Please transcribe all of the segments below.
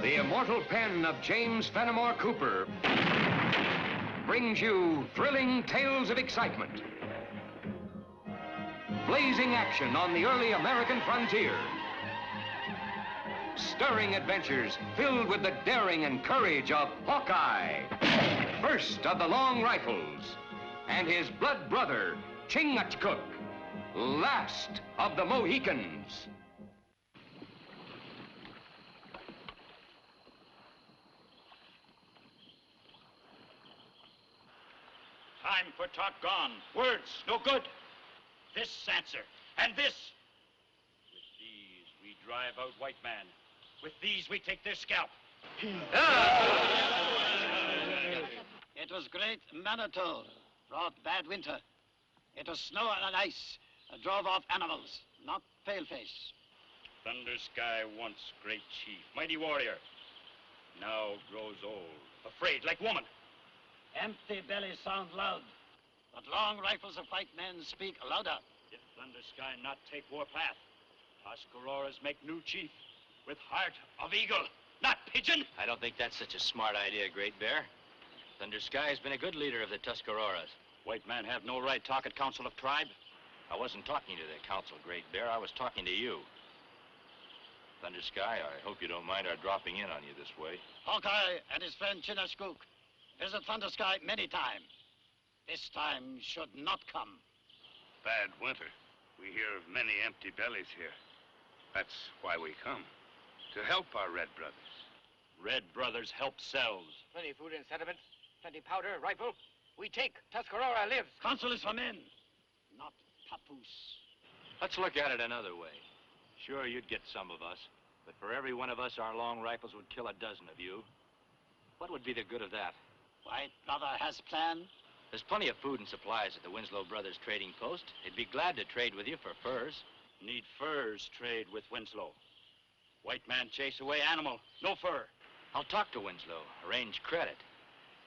The immortal pen of James Fenimore Cooper brings you thrilling tales of excitement, blazing action on the early American frontier, stirring adventures filled with the daring and courage of Hawkeye, first of the Long Rifles, and his blood brother, Chingachgook, last of the Mohicans. Time for talk gone. Words, no good. This answer, and this. With these, we drive out white man. With these, we take their scalp. It was great Manitou, brought bad winter. It was snow and ice, drove off animals, not paleface. Thunder Sky once great chief, mighty warrior. Now grows old, afraid like woman. Empty bellies sound loud, but long rifles of white men speak louder. If Thunder Sky not take warpath, Tuscaroras make new chief with heart of eagle, not pigeon. I don't think that's such a smart idea, Great Bear. Thunder Sky has been a good leader of the Tuscaroras. White man have no right talk at Council of Tribe. I wasn't talking to the council, Great Bear. I was talking to you. Thunder Sky, I hope you don't mind our dropping in on you this way. Hawkeye and his friend Chingachgook visit Thunder Sky many times. This time should not come. Bad winter. We hear of many empty bellies here. That's why we come. To help our red brothers. Red brothers help selves. Plenty food and sediment, plenty powder, rifle. We take. Tuscarora lives. Council is for men, not papoose. Let's look at it another way. Sure, you'd get some of us, but for every one of us, our long rifles would kill a dozen of you. What would be the good of that? White brother has plan. There's plenty of food and supplies at the Winslow Brothers trading post. They'd be glad to trade with you for furs. Need furs trade with Winslow. White man chase away animal, no fur. I'll talk to Winslow, arrange credit.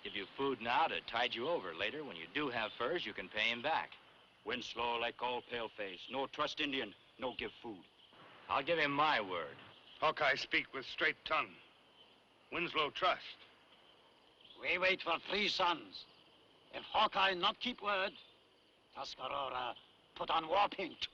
Give you food now to tide you over later. When you do have furs, you can pay him back. Winslow like all paleface. No trust Indian, no give food. I'll give him my word. Hawkeye speak with straight tongue. Winslow trust. We wait for 3 sons. If Hawkeye not keep word, Tuscarora put on war paint.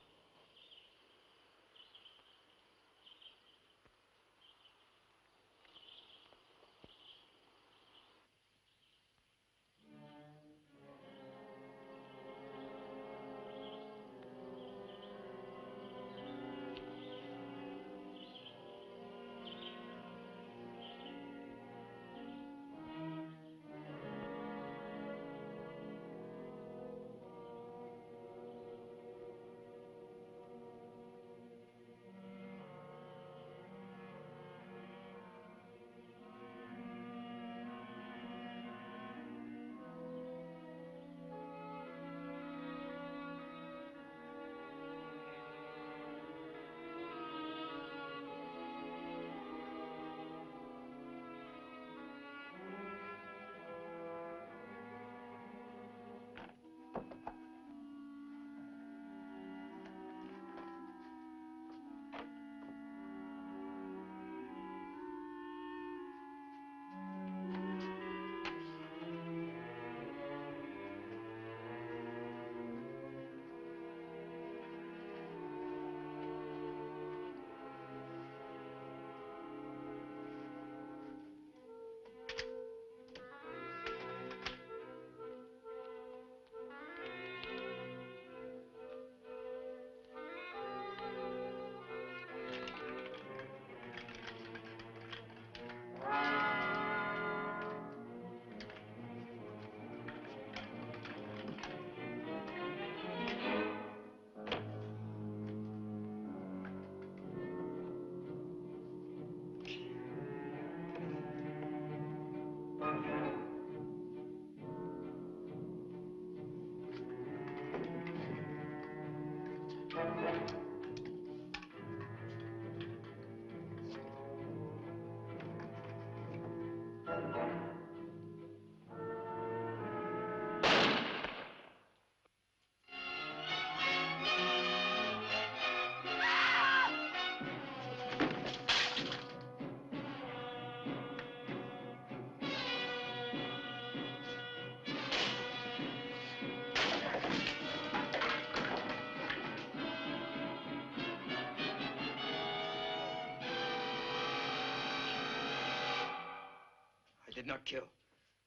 did not kill.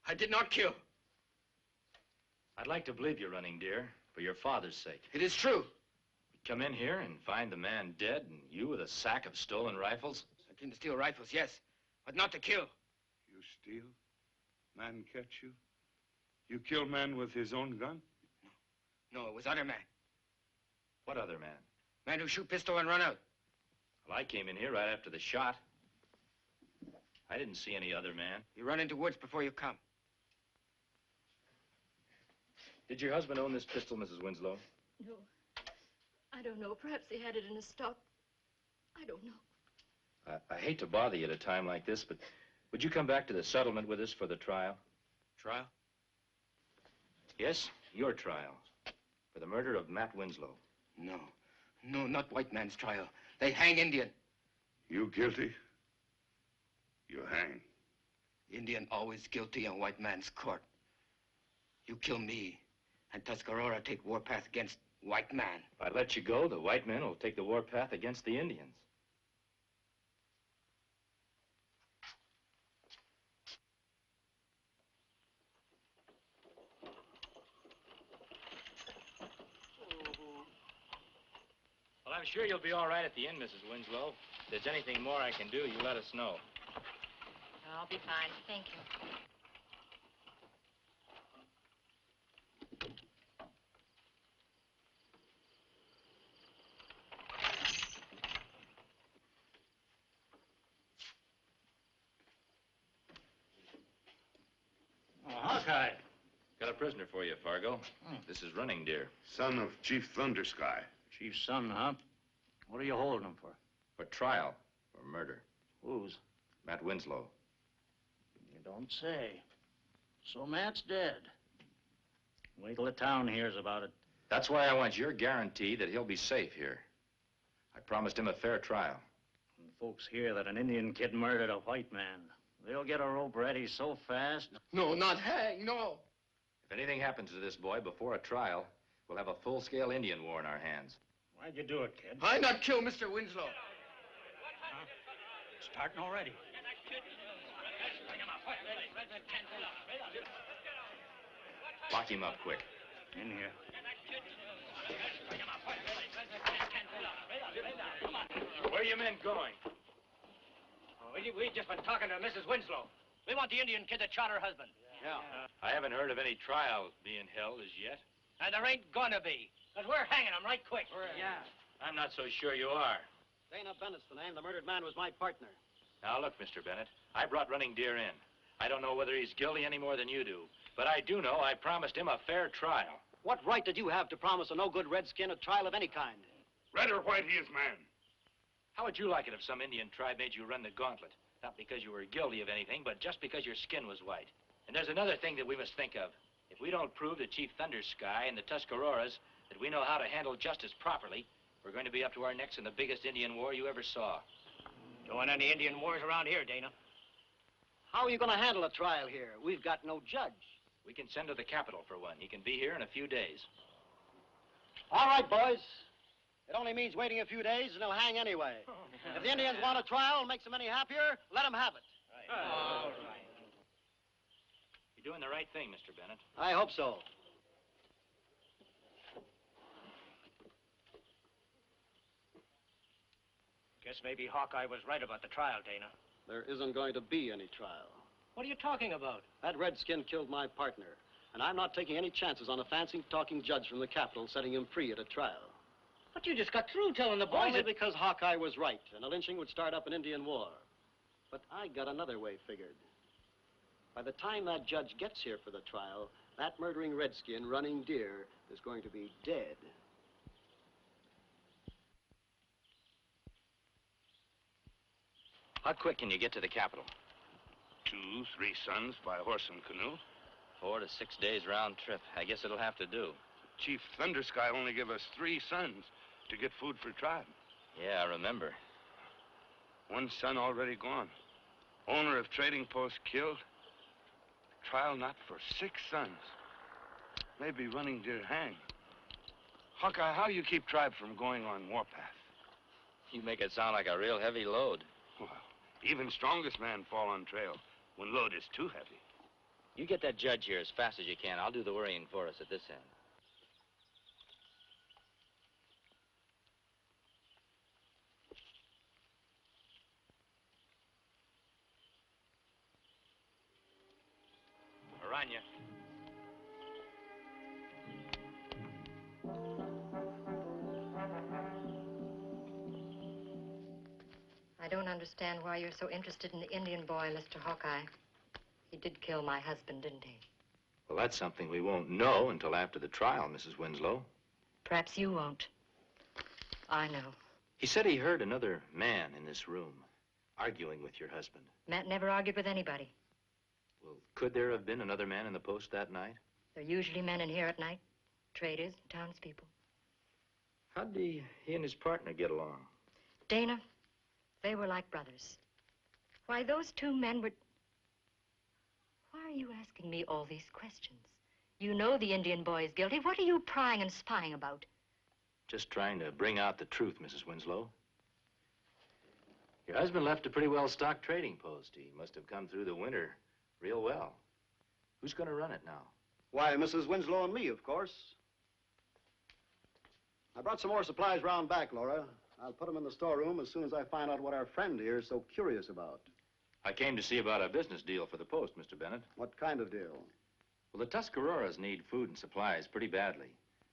I did not kill. I'd like to believe you, Running Deer, for your father's sake. It is true. You'd come in here and find the man dead and you with a sack of stolen rifles? I came to steal rifles, yes, but not to kill. You steal? Man catch you? You kill man with his own gun? No, it was other man. What other man? Man who shoot pistol and run out. Well, I came in here right after the shot. I didn't see any other man. You run into woods before you come. Did your husband own this pistol, Mrs. Winslow? No. I don't know. Perhaps he had it in his stock. I don't know. I hate to bother you at a time like this, but would you come back to the settlement with us for the trial? Trial? Yes, your trial. For the murder of Matt Winslow. No. No, not white man's trial. They hang Indian. You guilty? You hang. Indian always guilty in white man's court. You kill me, and Tuscarora take warpath against white man. If I let you go, the white men will take the warpath against the Indians. Well, I'm sure you'll be all right at the end, Mrs. Winslow. If there's anything more I can do, you let us know. I'll be fine. Thank you. Oh, Hawkeye. Got a prisoner for you, Fargo. This is Running Deer. Son of Chief Thundersky. Chief's son, huh? What are you holding him for? For trial. For murder. Whose? Matt Winslow. You don't say. So Matt's dead. Wait till the town hears about it. That's why I want your guarantee that he'll be safe here. I promised him a fair trial. When folks hear that an Indian kid murdered a white man, they'll get a rope ready so fast. No, not hang, no. If anything happens to this boy before a trial, we'll have a full-scale Indian war in our hands. Why'd you do it, kid? I not kill Mr. Winslow. Huh? Starting already. Lock him up quick. In here. Where are you men going? Oh, we just been talking to Mrs. Winslow. We want the Indian kid that shot her husband. Yeah. I haven't heard of any trial being held as yet. And there ain't gonna be. Because we're hanging him right quick. Yeah. I'm not so sure you are. Dana Bennett's the name. The murdered man was my partner. Now, look, Mr. Bennett, I brought Running Deer in. I don't know whether he's guilty any more than you do, but I do know I promised him a fair trial. What right did you have to promise a no-good redskin a trial of any kind? Red or white, he is man. How would you like it if some Indian tribe made you run the gauntlet? Not because you were guilty of anything, but just because your skin was white. And there's another thing that we must think of. If we don't prove to Chief Thundersky and the Tuscaroras that we know how to handle justice properly, we're going to be up to our necks in the biggest Indian war you ever saw. Don't want any Indian wars around here, Dana. How are you going to handle a trial here? We've got no judge. We can send to the capital for one. He can be here in a few days. All right, boys. It only means waiting a few days and he'll hang anyway. If the Indians want a trial and makes them any happier, let them have it. All right. You're doing the right thing, Mr. Bennett. I hope so. Guess maybe Hawkeye was right about the trial, Dana. There isn't going to be any trial. What are you talking about? That redskin killed my partner, and I'm not taking any chances on a fancy-talking judge from the capital setting him free at a trial. But you just got through telling the boys Only that... because Hawkeye was right, and a lynching would start up an Indian war. But I got another way figured. By the time that judge gets here for the trial, that murdering redskin, Running Deer, is going to be dead. How quick can you get to the capital? 2, 3 sons by horse and canoe. 4 to 6 days round trip. I guess it'll have to do. Chief Thundersky only gave us 3 sons to get food for tribe. Yeah, I remember. 1 son already gone. Owner of trading post killed. Trial not for 6 sons. Maybe Running Deer hang. Hawkeye, how you keep tribe from going on warpath? You make it sound like a real heavy load. Well, even strongest man fall on trail. One load is too heavy. You get that judge here as fast as you can. I'll do the worrying for us at this end. Aranya. I don't understand why you're so interested in the Indian boy, Mr. Hawkeye. He did kill my husband, didn't he? Well, that's something we won't know until after the trial, Mrs. Winslow. Perhaps you won't. I know. He said he heard another man in this room arguing with your husband. Matt never argued with anybody. Well, could there have been another man in the post that night? There are usually men in here at night. Traders, townspeople. How did he and his partner get along? Dana, they were like brothers. Why, those two men were... Why are you asking me all these questions? You know the Indian boy is guilty. What are you prying and spying about? Just trying to bring out the truth, Mrs. Winslow. Your husband left a pretty well-stocked trading post. He must have come through the winter real well. Who's going to run it now? Why, Mrs. Winslow and me, of course. I brought some more supplies round back, Laura. I'll put them in the storeroom as soon as I find out what our friend here is so curious about. I came to see about a business deal for the post, Mr. Bennett. What kind of deal? Well, the Tuscaroras need food and supplies pretty badly.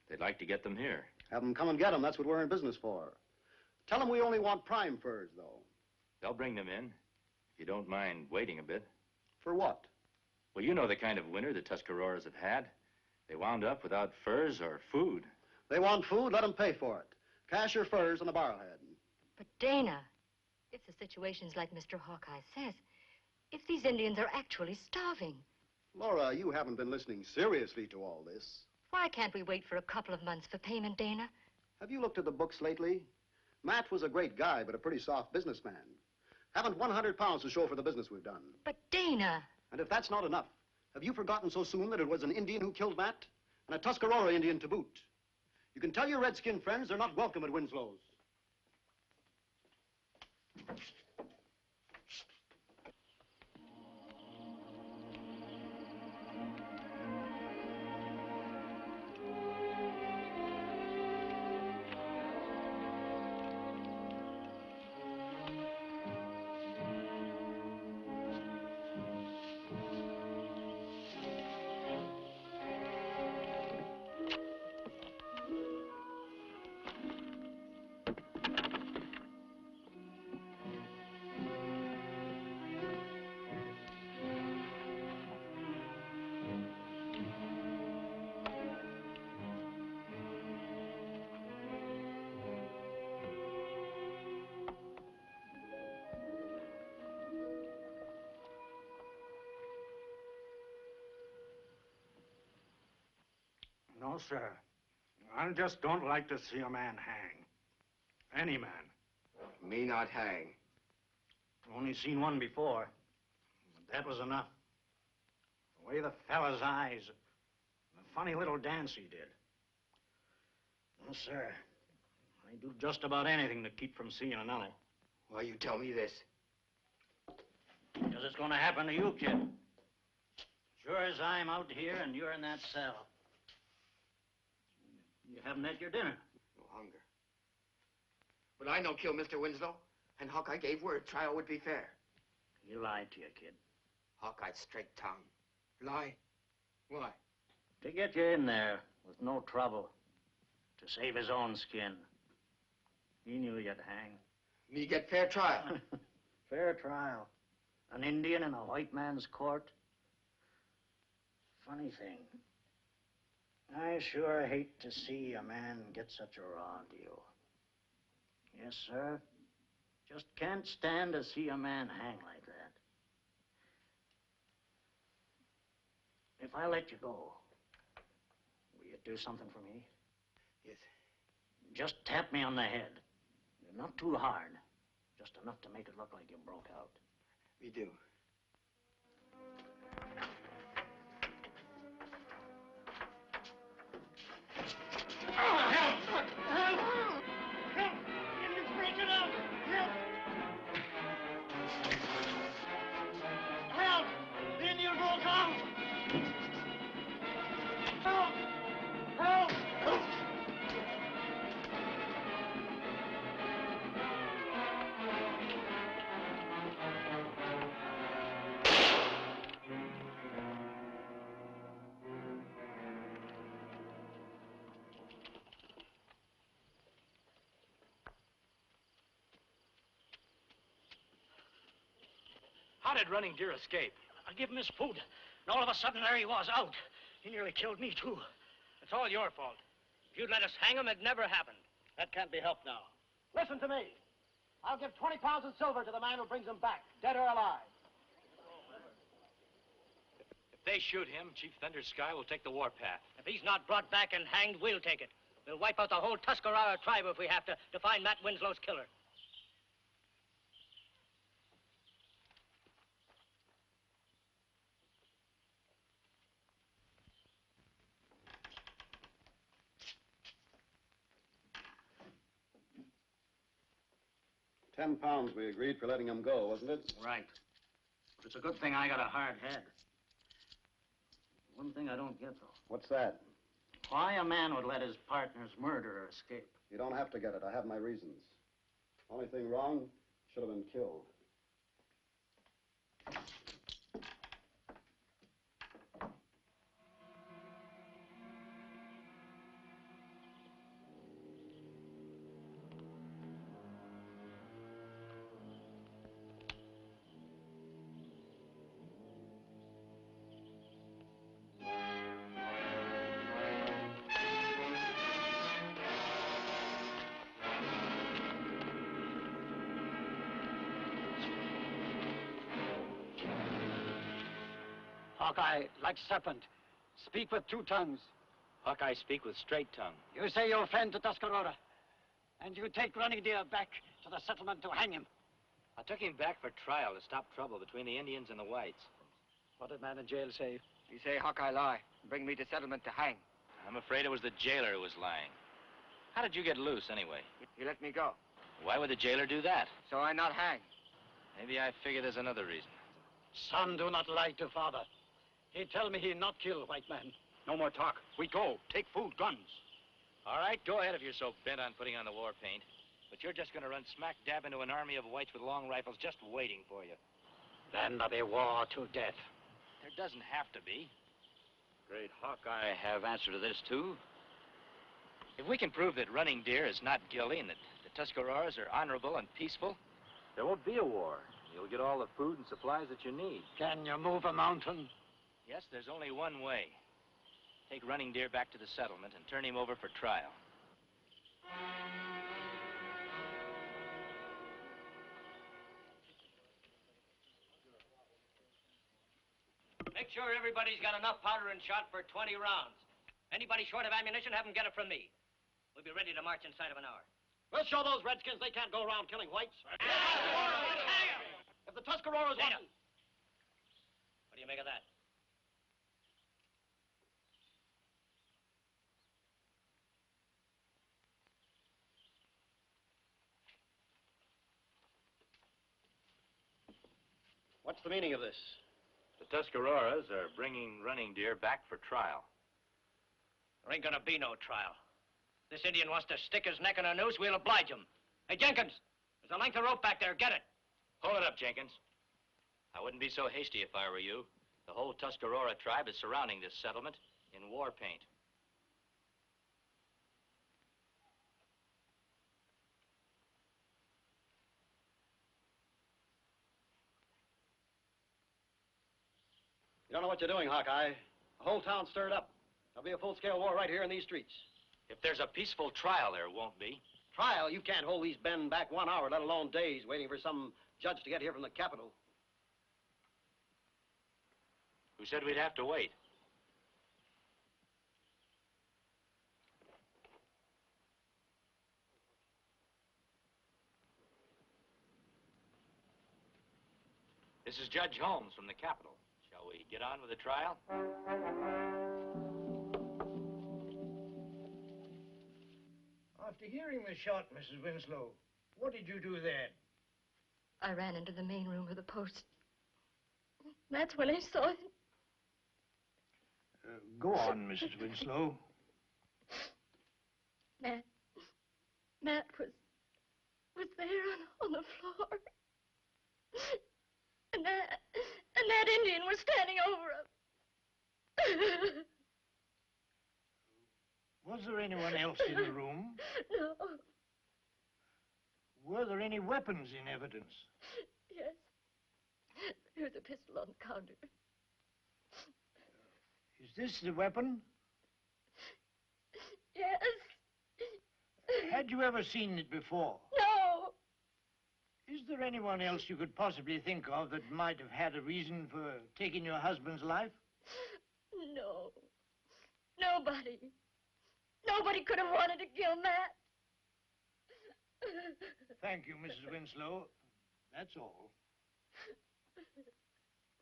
They'd like to get them here. Have them come and get them. That's what we're in business for. Tell them we only want prime furs, though. They'll bring them in, if you don't mind waiting a bit. For what? Well, you know the kind of winter the Tuscaroras have had. They wound up without furs or food. They want food, let them pay for it. Cash or furs on the barrelhead. But Dana, if the situation's like Mr. Hawkeye says, if these Indians are actually starving, Laura, you haven't been listening seriously to all this. why can't we wait for a couple of months for payment, Dana? Have you looked at the books lately? Matt was a great guy, but a pretty soft businessman. Haven't 100 pounds to show for the business we've done. But Dana... And if that's not enough, have you forgotten so soon that it was an Indian who killed Matt? And a Tuscarora Indian to boot? You can tell your redskin friends they're not welcome at Winslow's. No, sir. I just don't like to see a man hang. Any man. Me not hang. Only seen one before. But that was enough. The way the fella's eyes, the funny little dance he did. No, sir. I do just about anything to keep from seeing another. Why you tell me this? Because it's going to happen to you, kid. Sure as I'm out here and you're in that cell. You haven't had your dinner. No hunger. But I no kill Mr. Winslow, and Hawkeye gave word trial would be fair. You lied to your kid. Hawkeye's straight tongue. Lie? Why? To get you in there with no trouble. To save his own skin. He knew you'd hang. Me get fair trial. Fair trial. An Indian in a white man's court. Funny thing. I sure hate to see a man get such a raw deal. Yes, sir. Just can't stand to see a man hang like that. If I let you go, will you do something for me? Yes. Just tap me on the head. Not too hard. Just enough to make it look like you broke out. We do. Help! Help! Help! Indian's breaking out! Help! Help! How did Running Deer escape? I give him his food, and all of a sudden, there he was, out. He nearly killed me, too. It's all your fault. If you'd let us hang him, it never happened. That can't be helped now. Listen to me. I'll give 20 pounds of silver to the man who brings him back, dead or alive. If they shoot him, Chief Thunder Sky will take the warpath. If he's not brought back and hanged, we'll take it. We'll wipe out the whole Tuscarora tribe if we have to find Matt Winslow's killer. £10 we agreed for letting him go, wasn't it? Right. But it's a good thing I got a hard head. One thing I don't get, though. What's that? Why a man would let his partner's murderer escape. You don't have to get it. I have my reasons. Only thing wrong, should have been killed. Hawkeye, like serpent, speak with two tongues. Hawkeye speak with straight tongue. You say you're friend to Tuscarora, and you take Running Deer back to the settlement to hang him. I took him back for trial to stop trouble between the Indians and the whites. What did man in jail say? He say Hawkeye lie. Bring me to settlement to hang. I'm afraid it was the jailer who was lying. How did you get loose, anyway? He let me go. Why would the jailer do that? So I not hang. Maybe I figure there's another reason. Son, do not lie to father. He tell me he not kill white man. No more talk. We go. Take food, guns. All right, go ahead if you're so bent on putting on the war paint. But you're just going to run smack dab into an army of whites with long rifles just waiting for you. Then there'll be war to death. There doesn't have to be. Great Hawkeye have answer to this, too. If we can prove that Running Deer is not guilty and that the Tuscaroras are honorable and peaceful, there won't be a war. You'll get all the food and supplies that you need. Can you move a mountain? Yes, there's only one way. Take Running Deer back to the settlement and turn him over for trial. Make sure everybody's got enough powder and shot for 20 rounds. Anybody short of ammunition, have them get it from me. We'll be ready to march inside of an hour. We'll show those redskins they can't go around killing whites. If the Tuscaroras want... What do you make of that? What's the meaning of this? The Tuscaroras are bringing Running Deer back for trial. There ain't gonna be no trial. This Indian wants to stick his neck in a noose, we'll oblige him. Hey, Jenkins, there's a length of rope back there. Get it. Hold it up, Jenkins. I wouldn't be so hasty if I were you. The whole Tuscarora tribe is surrounding this settlement in war paint. You don't know what you're doing, Hawkeye. The whole town's stirred up. There'll be a full-scale war right here in these streets. If there's a peaceful trial, there won't be. Trial? You can't hold these men back 1 hour, let alone days, waiting for some judge to get here from the capital. Who said we'd have to wait? This is Judge Holmes from the Capitol. Shall we get on with the trial? After hearing the shot, Mrs. Winslow, what did you do then? I ran into the main room of the post. That's when I saw him. Go on, Mrs. Winslow. Matt was there on the floor. And that Indian was standing over him. Was there anyone else in the room? No. Were there any weapons in evidence? Yes. Here's a pistol on the counter. Is this the weapon? Yes. Had you ever seen it before? No. Is there anyone else you could possibly think of that might have had a reason for taking your husband's life? No. Nobody. Nobody could have wanted to kill Matt. Thank you, Mrs. Winslow. That's all.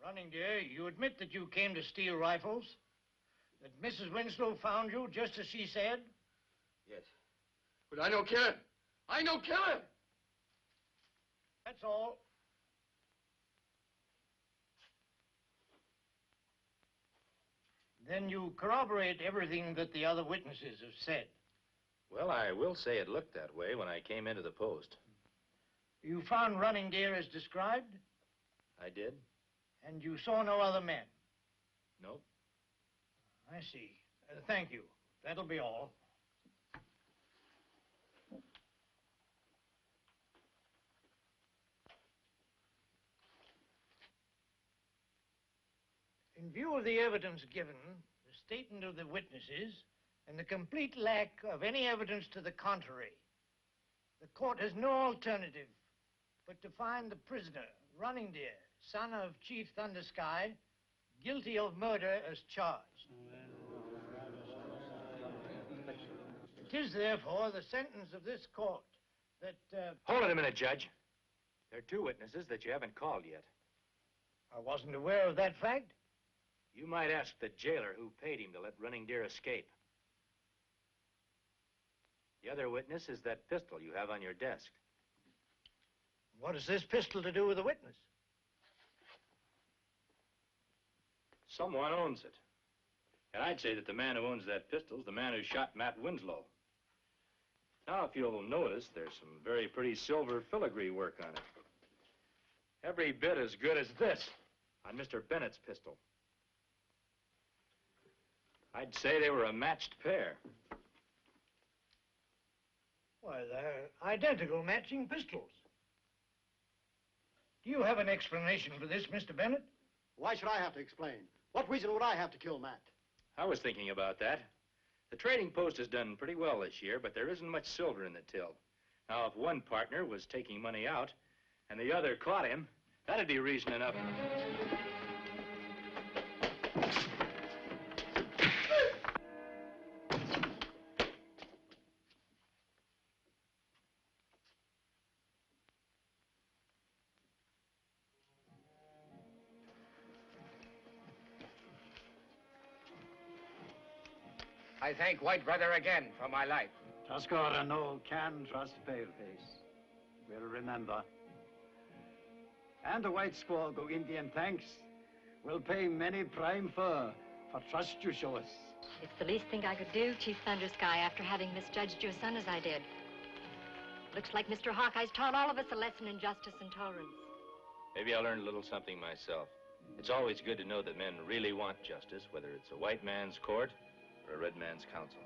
Running Deer, you admit that you came to steal rifles? That Mrs. Winslow found you just as she said? Yes. But I don't kill him. I don't kill him. That's all. Then you corroborate everything that the other witnesses have said. Well, I will say it looked that way when I came into the post. You found Running Deer as described? I did? And you saw no other men? Nope. I see. Thank you. That'll be all. In view of the evidence given, the statement of the witnesses, and the complete lack of any evidence to the contrary, the court has no alternative but to find the prisoner, Running Deer, son of Chief Thundersky, guilty of murder as charged. It is, therefore, the sentence of this court that... Hold it a minute, Judge. There are two witnesses that you haven't called yet. I wasn't aware of that fact. You might ask the jailer who paid him to let Running Deer escape. The other witness is that pistol you have on your desk. What has this pistol to do with the witness? Someone owns it. And I'd say that the man who owns that pistol is the man who shot Matt Winslow. Now, if you'll notice, there's some very pretty silver filigree work on it. Every bit as good as this on Mr. Bennett's pistol. I'd say they were a matched pair. Why, they're identical matching pistols. Do you have an explanation for this, Mr. Bennett? Why should I have to explain? What reason would I have to kill Matt? I was thinking about that. The trading post has done pretty well this year, but there isn't much silver in the till. Now, if one partner was taking money out and the other caught him, that'd be reason enough. I thank White Brother again for my life. Tuscarora no can trust Paleface. We'll remember. And the white squaw go Indian thanks. We'll pay many prime fur for trust you show us. It's the least thing I could do, Chief Thundersky, after having misjudged your son as I did. Looks like Mr. Hawkeye's taught all of us a lesson in justice and tolerance. Maybe I learned a little something myself. It's always good to know that men really want justice, whether it's a white man's court or a red man's council.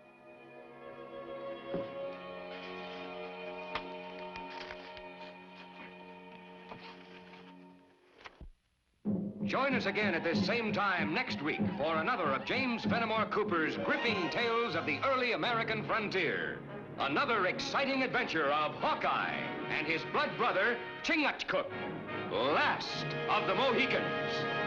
Join us again at this same time next week for another of James Fenimore Cooper's gripping tales of the early American frontier. Another exciting adventure of Hawkeye and his blood brother, Chingachgook, last of the Mohicans.